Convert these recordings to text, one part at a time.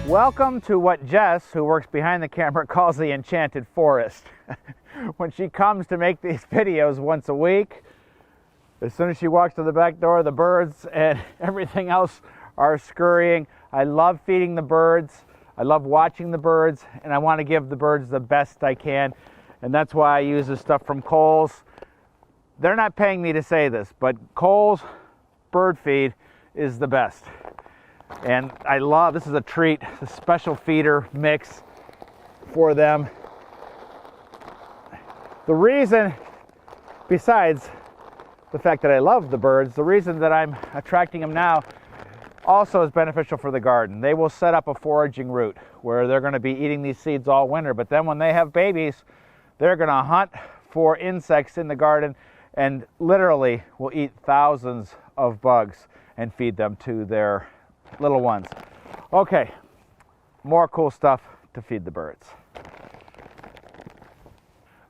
Welcome to what Jess, who works behind the camera, calls the enchanted forest. When she comes to make these videos once a week, as soon as she walks to the back door, the birds and everything else are scurrying. I love feeding the birds. I love watching the birds, and I want to give the birds the best I can. And that's why I use this stuff from Kohl's. They're not paying me to say this, but Kohl's bird feed is the best. And I love, this is a treat, a special feeder mix for them. The reason, besides the fact that I love the birds, the reason that I'm attracting them now also is beneficial for the garden. They will set up a foraging route where they're going to be eating these seeds all winter, but then when they have babies, they're going to hunt for insects in the garden and literally will eat thousands of bugs and feed them to their little ones. Okay, more cool stuff to feed the birds.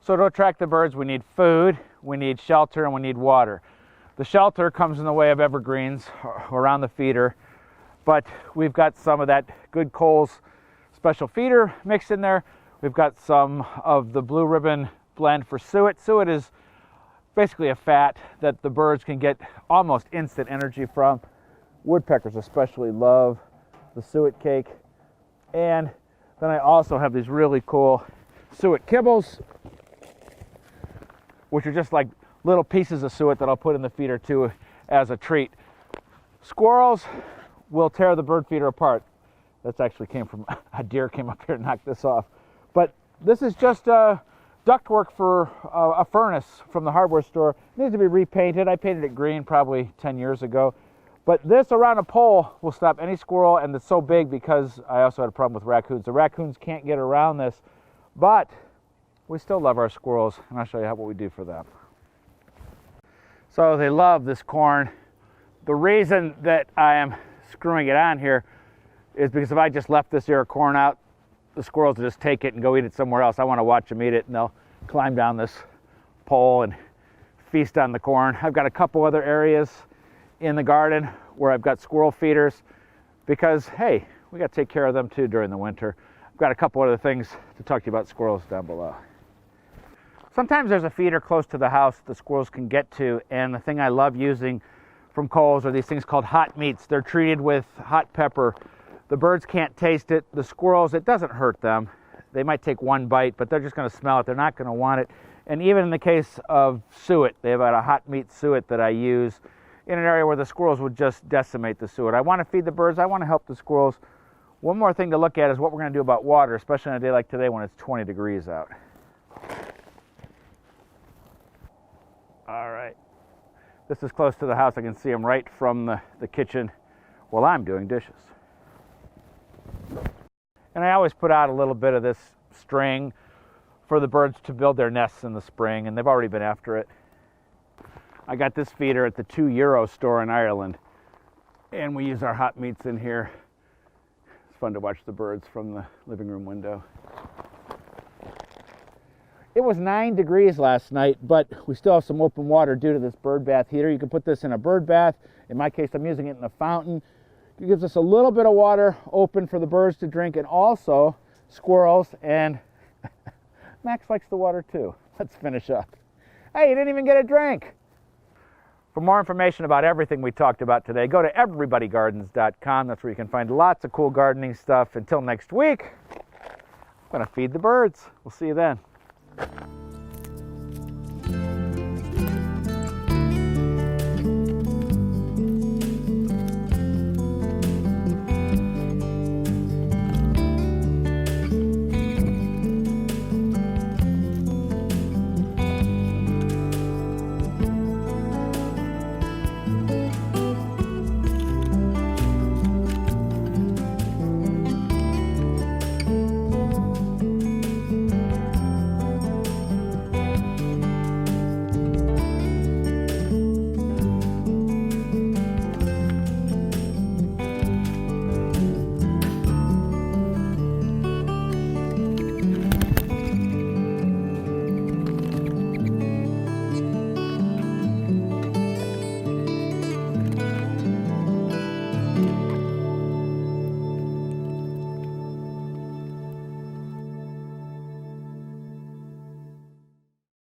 So to attract the birds, we need food, we need shelter, and we need water. The shelter comes in the way of evergreens around the feeder, but we've got some of that good Kohl's special feeder mixed in there. We've got some of the Blue Ribbon blend for suet. Suet is basically a fat that the birds can get almost instant energy from. Woodpeckers especially love the suet cake. And then I also have these really cool suet kibbles, which are just like little pieces of suet that I'll put in the feeder too as a treat. Squirrels will tear the bird feeder apart. That's actually came from a deer came up here and knocked this off. But this is just ductwork for a furnace from the hardware store. It needs to be repainted. I painted it green probably 10 years ago. But this around a pole will stop any squirrel, and it's so big because I also had a problem with raccoons. The raccoons can't get around this, but we still love our squirrels, and I'll show you what we do for them. So they love this corn. The reason that I am screwing it on here is because if I just left this ear of corn out, the squirrels will just take it and go eat it somewhere else. I want to watch them eat it, and they'll climb down this pole and feast on the corn. I've got a couple other areas in the garden where I've got squirrel feeders because, hey, we got to take care of them too during the winter. I've got a couple other things to talk to you about squirrels down below. Sometimes there's a feeder close to the house the squirrels can get to, and the thing I love using from Kohl's are these things called hot meats. They're treated with hot pepper. The birds can't taste it. The squirrels, it doesn't hurt them. They might take one bite, but they're just going to smell it. They're not going to want it. And even in the case of suet, they have a hot meat suet that I use in an area where the squirrels would just decimate the suet. I want to feed the birds. I want to help the squirrels. One more thing to look at is what we're going to do about water, especially on a day like today when it's 20 degrees out. All right. This is close to the house. I can see them right from the kitchen while I'm doing dishes. And I always put out a little bit of this string for the birds to build their nests in the spring, and they've already been after it. I got this feeder at the €2 store in Ireland, and we use our hot meats in here. It's fun to watch the birds from the living room window. It was 9 degrees last night, but we still have some open water due to this bird bath heater. You can put this in a bird bath. In my case, I'm using it in a fountain. It gives us a little bit of water open for the birds to drink, and also squirrels, and Max likes the water too. Let's finish up. Hey, you didn't even get a drink. For more information about everything we talked about today, go to everybodygardens.com. That's where you can find lots of cool gardening stuff. Until next week, I'm going to feed the birds. We'll see you then.